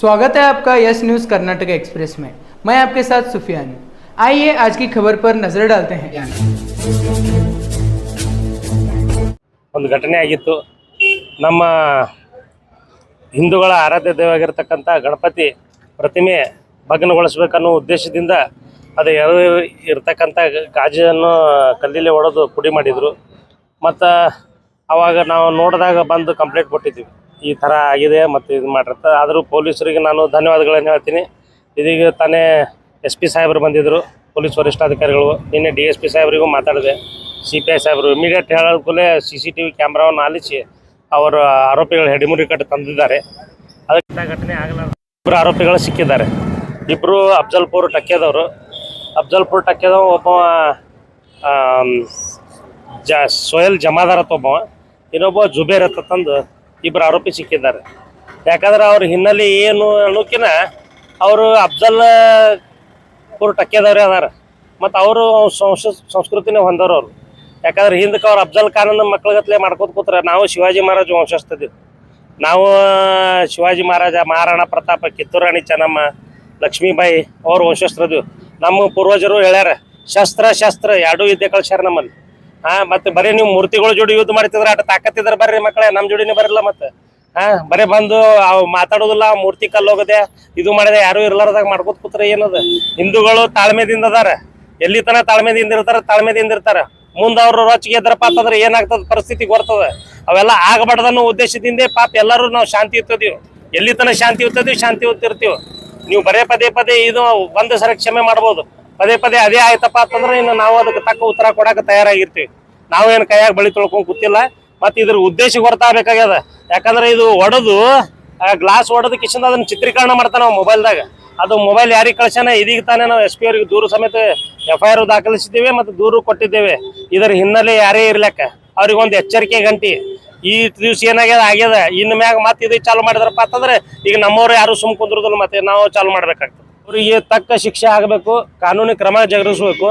स्वागत है आपका यस न्यूज़ कर्नाटक एक्सप्रेस में। मैं आपके साथ सुफियान। आइए आज की खबर पर नजर डालते हैं। ಒಂದು ಘಟನೆ ಆಗಿತ್ತು। ನಮ್ಮ ಹಿಂದೂಗಳ ಆರಾಧ್ಯ ದೈವವಾಗಿರತಕ್ಕಂಥ ಗಣಪತಿ ಪ್ರತಿಮೆ ಭಗ್ನಗೊಳಿಸಬೇಕನ್ನೋ ಉದ್ದೇಶದಿಂದ ಅದು ಇರತಕ್ಕಂಥ ಗಾಜನ್ನು ಕಲ್ಲಿಲೆ ಹೊಡೆದು ಪುಡಿ ಮಾಡಿದರು। ಮತ್ತು ಅವಾಗ ನಾವು ನೋಡಿದಾಗ ಬಂದು ಕಂಪ್ಲೇಂಟ್ ಕೊಟ್ಟಿದ್ವಿ, ಈ ಥರ ಆಗಿದೆ ಮತ್ತು ಇದು ಮಾಡಿರ್ತ। ಆದರೂ ಪೊಲೀಸರಿಗೆ ನಾನು ಧನ್ಯವಾದಗಳನ್ನು ಹೇಳ್ತೀನಿ। ಇದೀಗ ತಾನೇ SP ಸಾಹೇಬರು ಬಂದಿದ್ದರು, ಪೊಲೀಸ್ ವರಿಷ್ಠಾಧಿಕಾರಿಗಳು। ನಿನ್ನೆ DSP ಸಾಹೇಬರಿಗೂ ಮಾತಾಡಿದೆ। CPI ಸಾಹೇಬರು ಇಮಿಡಿಯೇಟ್ ಹೇಳೋ ಕೂಡಲೇ CCTV ಕ್ಯಾಮ್ರಾವನ್ನು ಆಲಿಸಿ ಅವರು ಆರೋಪಿಗಳು ಹೆಡಿಮುರಿ ಕಟ್ಟು ತಂದಿದ್ದಾರೆ। ಅದಕ್ಕೆ ಘಟನೆ ಆಗಲಾರ್ದು ಇಬ್ಬರು ಆರೋಪಿಗಳು ಸಿಕ್ಕಿದ್ದಾರೆ। ಇಬ್ಬರು ಅಫ್ಜಲ್ಪುರ್ ಟಕ್ಕೆದವರು। ಅಫ್ಜಲ್ಪುರ್ ಟಕ್ಕೆದವ ಒಬ್ಬ ಸೋಯಲ್ ಜಮಾದಾರ್ ಅಂತ ಒಬ್ಬವ, ಇನ್ನೊಬ್ಬ ಜುಬೇರ್ ಅಂತ ತಂದು ಇಬ್ಬರು ಆರೋಪಿ ಸಿಕ್ಕಿದ್ದಾರೆ। ಯಾಕಂದ್ರೆ ಅವ್ರ ಹಿನ್ನೆಲೆ ಏನು ಅನ್ನೋಕಿನ ಅವರು ಅಫ್ಜಲ್ಪುರ್ ಟಕ್ಕೆದವ್ರೇ ಅದಾರ, ಮತ್ತು ಅವರು ಸಂಸ್ಕೃತಿನೇ ಹೊಂದೋರು ಅವರು। ಯಾಕಂದ್ರೆ ಹಿಂದಕ್ಕೆ ಅವ್ರು ಅಫ್ಜಲ್ ಖಾನನ ಮಕ್ಳಿಗತ್ಲೆ ಮಾಡ್ಕೋತ ಕೂತ್ರೆ ನಾವು ಶಿವಾಜಿ ಮಹಾರಾಜ ವಂಶಸ್ಥಿದ್ದೀವಿ। ನಾವು ಶಿವಾಜಿ ಮಹಾರಾಜ, ಮಹಾರಾಣಾ ಪ್ರತಾಪ, ಕಿತ್ತೂರು ರಾಣಿ ಚೆನ್ನಮ್ಮ, ಲಕ್ಷ್ಮೀಬಾಯಿ ಅವ್ರ ವಂಶಸ್ಥರದೀವಿ। ನಮ್ಮ ಪೂರ್ವಜರು ಹೇಳ್ಯಾರ, ಶಸ್ತ್ರ ಶಸ್ತ್ರ ಎರಡೂ ಇದ್ದೇ ಕಳ್ಸ್ಯಾರ ನಮ್ಮಲ್ಲಿ। ಮತ್ತು ಬರೀ ನೀವು ಮೂರ್ತಿಗಳ ಜೋಡಿ ಯುದ್ಧ ಮಾಡ್ತಿದ್ರೆ ಅಟ್ ತಾಕತ್ತಿದ್ರೆ ಬರ್ರಿ ಮಕ್ಕಳೇ, ನಮ್ಮ ಜೋಡಿನೇ ಬರಲ್ಲ। ಮತ್ತು ಬರೀ ಬಂದು ಅವು ಮಾತಾಡೋದಿಲ್ಲ, ಮೂರ್ತಿ ಕಲ್ಲು ಹೋಗದೆ ಇದು ಮಾಡಿದೆ ಯಾರು ಇರ್ಲಾರ್ದಾಗ ಮಾಡ್ಕೋತ ಕೂತ್ರೆ ಏನದ? ಹಿಂದೂಗಳು ತಾಳ್ಮೆದಿಂದ ಅದಾರ, ಎಲ್ಲಿ ತನ ತಾಳ್ಮೆದಿಂದ ಇರ್ತಾರ, ತಾಳ್ಮೆದಿಂದ ಇರ್ತಾರ। ಮುಂದೆ ಅವ್ರು ರೊಚ್ಚಿಗೆ ಎದ್ರಪ್ಪ ಅಂತಂದ್ರೆ ಏನಾಗ್ತದ ಪರಿಸ್ಥಿತಿ ಬರ್ತದೆ। ಅವೆಲ್ಲ ಆಗಬಾರ್ದನ್ನೋ ಉದ್ದೇಶದಿಂದ ಪಾಪ ಎಲ್ಲರೂ ನಾವು ಶಾಂತಿ ಇರ್ತೀವಿ, ಎಲ್ಲಿ ತನ ಶಾಂತಿ ಇರ್ತೀವಿ, ಶಾಂತಿ ಇರ್ತೀವಿ। ನೀವು ಬರೇ ಪದೇ ಪದೇ ಇದು ಒಂದು ಸರಿ ಕ್ಷಮೆ ಮಾಡ್ಬೋದು, ಪದೇ ಪದೇ ಅದೇ ಆಯ್ತಪ್ಪ ಅಂತಂದ್ರೆ ಇನ್ನು ನಾವು ಅದಕ್ಕೆ ತಕ್ಕ ಉತ್ತರ ಕೊಡಕ್ಕೆ ತಯಾರಾಗಿರ್ತೀವಿ। ನಾವೇನು ಕೈಯಾಗ ಬಳಿ ತೊಳ್ಕೊಂಡು ಕೂತಿಲ್ಲ, ಮತ್ತು ಇದ್ರ ಉದ್ದೇಶ ಗೊತ್ತಾಗಬೇಕಾಗ್ಯದ। ಯಾಕಂದ್ರೆ ಇದು ಒಡೆದು ಗ್ಲಾಸ್ ಒಡೆದು ಕಿಶನ್ ಅದನ್ನ ಚಿತ್ರೀಕರಣ ಮಾಡ್ತಾನೆ ನಾವು ಮೊಬೈಲ್ದಾಗ। ಅದು ಮೊಬೈಲ್ ಯಾರಿಗೆ ಕಳ್ಸ್ಯಾನ, ಇದೀಗ ತಾನೇ ನಾವು SP ಅವರಿಗೆ ದೂರು ಸಮೇತ FIR ದಾಖಲಿಸಿದ್ದೇವೆ ಮತ್ತು ದೂರು ಕೊಟ್ಟಿದ್ದೇವೆ। ಇದರ ಹಿನ್ನೆಲೆ ಯಾರೇ ಇರ್ಲಕ್ಕ ಅವ್ರಿಗೊಂದು ಎಚ್ಚರಿಕೆ ಗಂಟಿ, ಈ ದಿವ್ಸ ಆಗ್ಯದ ಇನ್ನು ಮ್ಯಾಗ ಮತ್ತೆ ಇದು ಚಾಲು ಮಾಡಿದ್ರಪ್ಪ ಅಂತಂದ್ರೆ ಈಗ ನಮ್ಮವ್ರು ಯಾರು ಸುಮ್ ಕುಂದ್ರದಿಲ್ಲ, ಮತ್ತೆ ನಾವು ಚಾಲು ಮಾಡ್ಬೇಕಾಗ್ತದೆ। ಅವರಿಗೆ ತಕ್ಕ ಶಿಕ್ಷೆ ಆಗಬೇಕು, ಕಾನೂನಿ ಕ್ರಮ ಜರುಗಿಸ್ಬೇಕು।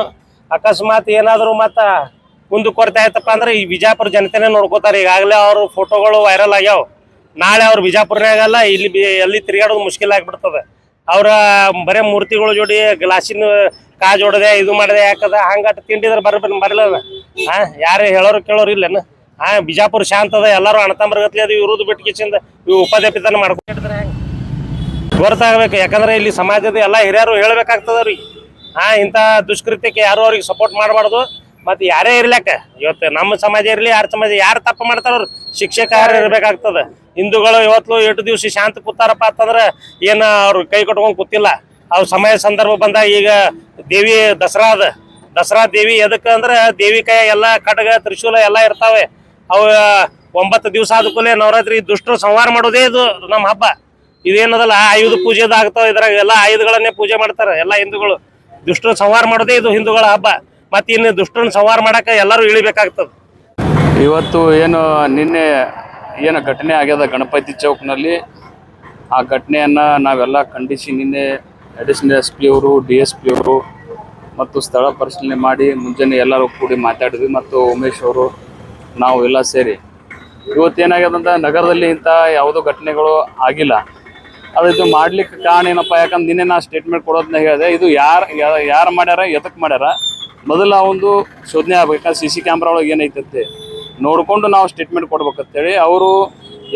ಅಕಸ್ಮಾತ್ ಏನಾದರೂ ಮತ್ತು ಮುಂದುವರಿತಾ ಆಯ್ತಪ್ಪ ಅಂದ್ರೆ ಈ ಬಿಜಾಪುರ ಜನತೆನೇ ನೋಡ್ಕೋತಾರೆ। ಈಗಾಗಲೇ ಅವ್ರ ಫೋಟೋಗಳು ವೈರಲ್ ಆಗ್ಯಾವ, ನಾಳೆ ಅವ್ರು ಬಿಜಾಪುರನಾಗಲ್ಲ, ಇಲ್ಲಿ ಎಲ್ಲಿ ತಿರುಗಾಡೋದು ಮುಷ್ಕಿಲ್ ಆಗಿಬಿಡ್ತದೆ। ಅವರ ಬರೇ ಮೂರ್ತಿಗಳ ಜೋಡಿ ಗ್ಲಾಸಿನ ಕಾಜ್ ಹೊಡೆದೆ ಇದು ಮಾಡಿದೆ ಯಾಕದ ಹಂಗಟ್ ತಿಂಡಿದ್ರೆ ಬರಲ್ಲ। ಯಾರು ಹೇಳೋರು ಕೇಳೋರು ಇಲ್ಲೇನು? ಬಿಜಾಪುರ ಶಾಂತ ಅದ, ಎಲ್ಲರೂ ಅಣ್ಣತಂಬರ್ಗತ್ಲೆ ಅದು ಇರುವುದು ಬಿಟ್ಕಿಸಿಂದ ಇವು ಉಪದ್ಯಾಪಿತನ ಮಾಡ್ಕೊಂಡಿದ್ರೆ ಹೆಂಗೆ ಗೊತ್ತಾಗಬೇಕು। ಯಾಕಂದ್ರೆ ಇಲ್ಲಿ ಸಮಾಜದ ಎಲ್ಲ ಹಿರಿಯರು ಹೇಳ್ಬೇಕಾಗ್ತದ ಅವ್ರಿಗೆ, ಇಂಥ ದುಷ್ಕೃತ್ಯಕ್ಕೆ ಯಾರು ಅವ್ರಿಗೆ ಸಪೋರ್ಟ್ ಮಾಡಬಾರ್ದು। ಮತ್ತು ಯಾರೇ ಇರ್ಲಕ್ಕ, ಇವತ್ತು ನಮ್ಮ ಸಮಾಜ ಇರಲಿ, ಯಾರ ಸಮಾಜ ಯಾರು ತಪ್ಪು ಮಾಡ್ತಾರ ಅವ್ರು ಶಿಕ್ಷಕ ಯಾರು ಇರ್ಬೇಕಾಗ್ತದೆ। ಹಿಂದೂಗಳು ಇವತ್ತು 8 ದಿವಸ ಶಾಂತ ಕೂತಾರಪ್ಪ ಅಂತಂದ್ರೆ ಏನು ಅವ್ರು ಕೈ ಕಟ್ಕೊಂಡು ಕೂತಿಲ್ಲ। ಅವು ಸಮಯ ಸಂದರ್ಭ ಬಂದಾಗ ಈಗ ದೇವಿ ದಸರಾ ದೇವಿ ಎದಕ್ಕೆ ಅಂದ್ರೆ ದೇವಿ ಕೈ ಎಲ್ಲ ಖಡ್ಗ ತ್ರಿಶೂಲ ಎಲ್ಲ ಇರ್ತಾವೆ। ಅವು 9 ದಿವಸ ಆದ ಕೂಡಲೇ ನವರಾತ್ರಿ ದುಷ್ಟರು ಸಂಹಾರ ಮಾಡೋದೇ ಇದು ನಮ್ಮ ಹಬ್ಬ। ಇದೇನದಲ್ಲ ಆಯುಧ ಪೂಜೆದು ಆಗ್ತಾವ, ಇದ್ರಾಗ ಎಲ್ಲ ಆಯುಧಗಳನ್ನೇ ಪೂಜೆ ಮಾಡ್ತಾರೆ ಎಲ್ಲ ಹಿಂದೂಗಳು। ದುಷ್ಟರು ಸಂಹಾರ ಮಾಡೋದೇ ಇದು ಹಿಂದೂಗಳ ಹಬ್ಬ, ಮತ್ತು ಇನ್ನು ದುಷ್ಟರನ್ನ ಸಂಹಾರ ಮಾಡಕ್ಕೆ ಎಲ್ಲರೂ ಇಳಿಬೇಕಾಗ್ತದೆ। ಇವತ್ತು ನಿನ್ನೆ ಘಟನೆ ಆಗ್ಯದ ಗಣಪತಿ ಚೌಕ್ನಲ್ಲಿ, ಆ ಘಟನೆಯನ್ನು ನಾವೆಲ್ಲ ಖಂಡಿಸಿ ನಿನ್ನೆ ಅಡಿಷನಲ್ SP ಅವರು, DSP ಅವರು ಮತ್ತು ಸ್ಥಳ ಪರಿಶೀಲನೆ ಮಾಡಿ ಮುಂಜಾನೆ ಎಲ್ಲರೂ ಕೂಡಿ ಮಾತಾಡಿದ್ವಿ, ಮತ್ತು ಉಮೇಶ್ ಅವರು ನಾವು ಎಲ್ಲ ಸೇರಿ ಇವತ್ತೇನಾಗ್ಯದಂತ ನಗರದಲ್ಲಿ ಇಂಥ ಯಾವುದೋ ಘಟನೆಗಳು ಆಗಿಲ್ಲ। ಅದು ಮಾಡ್ಲಿಕ್ಕೆ ಕಾರಣ ಏನಪ್ಪ, ಯಾಕಂದ್ರೆ ನಿನ್ನೆ ನಾ ಸ್ಟೇಟ್ಮೆಂಟ್ ಕೊಡೋದನ್ನ ಹೇಳಿದೆ, ಇದು ಯಾರು ಮಾಡ್ಯಾರ, ಎದಕ್ಕೆ ಮಾಡ್ಯಾರ ಮೊದಲ ಒಂದು ಶೋಧನೆ ಆಗ್ಬೇಕು। CC ಕ್ಯಾಮ್ರಾ ಒಳಗೆ ಏನೈತಂತೆ ನೋಡಿಕೊಂಡು ನಾವು ಸ್ಟೇಟ್ಮೆಂಟ್ ಕೊಡ್ಬೇಕಂತೇಳಿ ಅವರು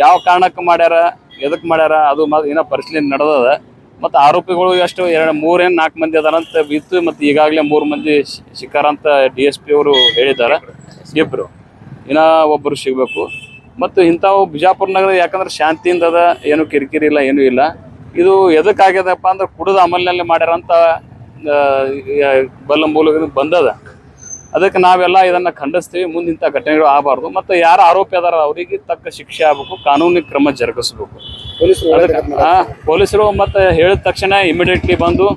ಯಾವ ಕಾರಣಕ್ಕೆ ಮಾಡ್ಯಾರ, ಎದಕ್ಕೆ ಮಾಡ್ಯಾರ ಅದು ಏನೋ ಪರಿಶೀಲನೆ ನಡೆದದ। ಮತ್ತು ಆರೋಪಿಗಳು ಎಷ್ಟು 4 ಮಂದಿ ಅದಾರಂತ ಇತ್ತು, ಮತ್ತು ಈಗಾಗಲೇ 3 ಮಂದಿ ಸಿಕ್ಕಾರಂತ DSP ಅವರು ಹೇಳಿದ್ದಾರೆ, ಇಬ್ಬರು ಇನ್ನೂ ಒಬ್ಬರು ಸಿಗಬೇಕು। ಮತ್ತು ಇಂಥವು ಬಿಜಾಪುರ ನಗರ ಯಾಕಂದ್ರೆ ಶಾಂತಿಯಿಂದ ಅದ, ಏನು ಕಿರಿಕಿರಿ ಇಲ್ಲ, ಏನೂ ಇಲ್ಲ। ಇದು ಎದಕ್ಕಾಗ್ಯದಪ್ಪ ಅಂದ್ರೆ ಕುಡಿದ ಅಮಲಿನಲ್ಲಿ ಮಾಡ್ಯಾರಂತ ಬಲ್ಲ ಮೂಲಕ ಬಂದದ। ಅದಕ್ಕೆ ನಾವೆಲ್ಲ ಇದನ್ನು ಖಂಡಿಸ್ತೀವಿ, ಮುಂದೆ ಇಂಥ ಘಟನೆಗಳು ಆಗಬಾರ್ದು, ಮತ್ತು ಯಾರು ಆರೋಪಿ ಅದಾರ ಅವರಿಗೆ ತಕ್ಕ ಶಿಕ್ಷೆ ಆಗಬೇಕು, ಕಾನೂನಿ ಕ್ರಮ ಜರುಗಿಸ್ಬೇಕು। ಪೊಲೀಸರು ಮತ್ತು ಹೇಳಿದ ತಕ್ಷಣ ಇಮಿಡಿಯೇಟ್ಲಿ ಬಂದು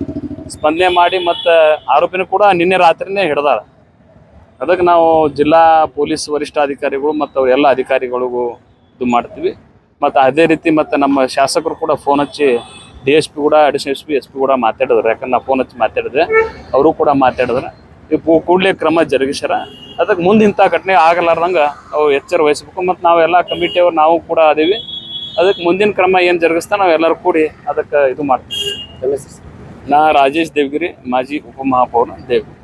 ಸ್ಪಂದನೆ ಮಾಡಿ ಮತ್ತು ಆರೋಪಿನೂ ಕೂಡ ನಿನ್ನೆ ರಾತ್ರಿನೇ ಹಿಡ್ದಾರ। ಅದಕ್ಕೆ ನಾವು ಜಿಲ್ಲಾ ಪೊಲೀಸ್ ವರಿಷ್ಠಾಧಿಕಾರಿಗಳು ಮತ್ತು ಅವರೆಲ್ಲ ಅಧಿಕಾರಿಗಳಿಗೂ ಇದು ಮಾಡ್ತೀವಿ। ಮತ್ತು ಅದೇ ರೀತಿ ಮತ್ತು ನಮ್ಮ ಶಾಸಕರು ಕೂಡ ಫೋನ್ ಹಚ್ಚಿ DSP ಕೂಡ, ಅಡಿಷನಲ್ SP ಕೂಡ ಮಾತಾಡಿದ್ರು। ಯಾಕಂದ್ರೆ ನಾವು ಫೋನ್ ಹಚ್ಚಿ ಮಾತಾಡಿದ್ರೆ ಅವರು ಕೂಡ ಮಾತಾಡಿದ್ರೆ ಕೂಡಲೇ ಕ್ರಮ ಜರುಗಿಸ್ಯಾರ। ಅದಕ್ಕೆ ಮುಂದೆ ಇಂಥ ಘಟನೆ ಆಗಲಾರ್ದಂಗೆ ಅವು ಎಚ್ಚರ ವಹಿಸ್ಬೇಕು। ಮತ್ತು ನಾವೆಲ್ಲ ಕಮಿಟಿಯವ್ರು ನಾವು ಕೂಡ ಅದೀವಿ, ಅದಕ್ಕೆ ಮುಂದಿನ ಕ್ರಮ ಏನು ಜರುಗಿಸ್ತಾ ನಾವೆಲ್ಲರೂ ಕೂಡಿ ಅದಕ್ಕೆ ಇದು ಮಾಡ್ತೀವಿ. ನಾ ರಾಜೇಶ್ ದೇವಗಿರಿ, ಮಾಜಿ ಉಪಮಹಾಪೌರ ದೇವಗಿರಿ.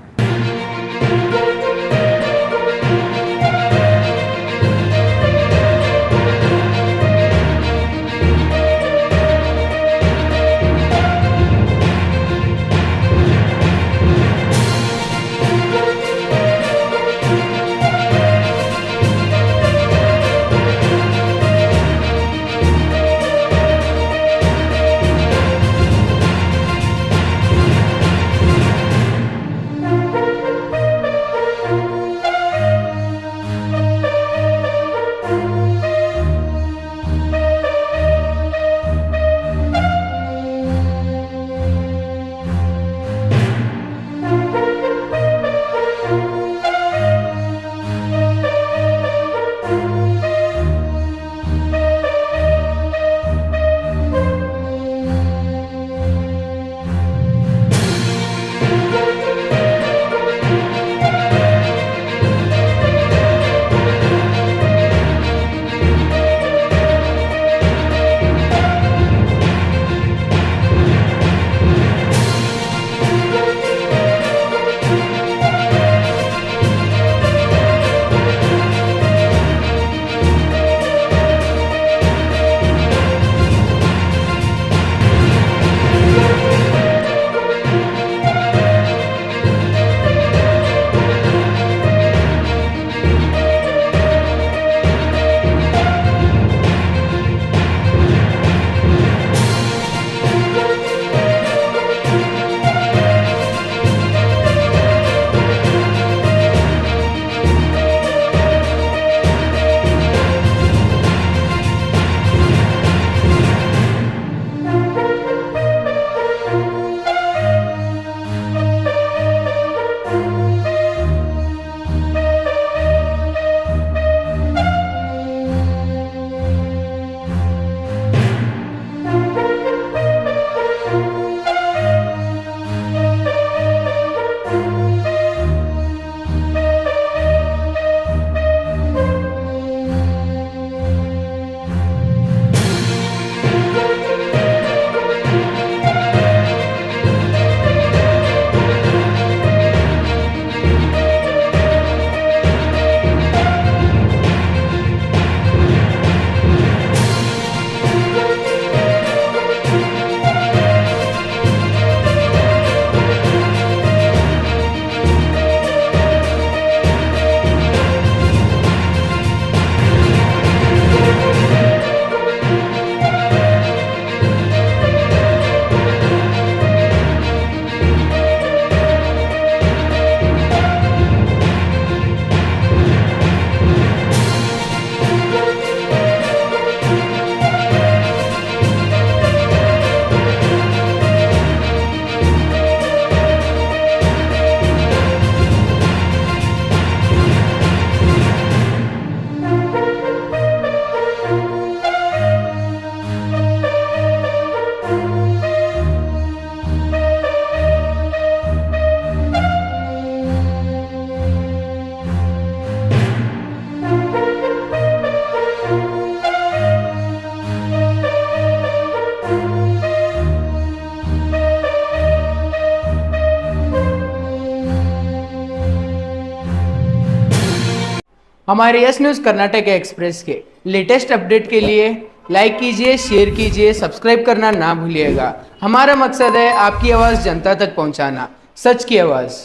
हमारे यस न्यूज़ कर्नाटक एक्सप्रेस के लेटेस्ट अपडेट के लिए लाइक कीजिए, शेयर कीजिए, सब्सक्राइब करना ना भूलिएगा। हमारा मकसद है आपकी आवाज़ जनता तक पहुंचाना, सच की आवाज़।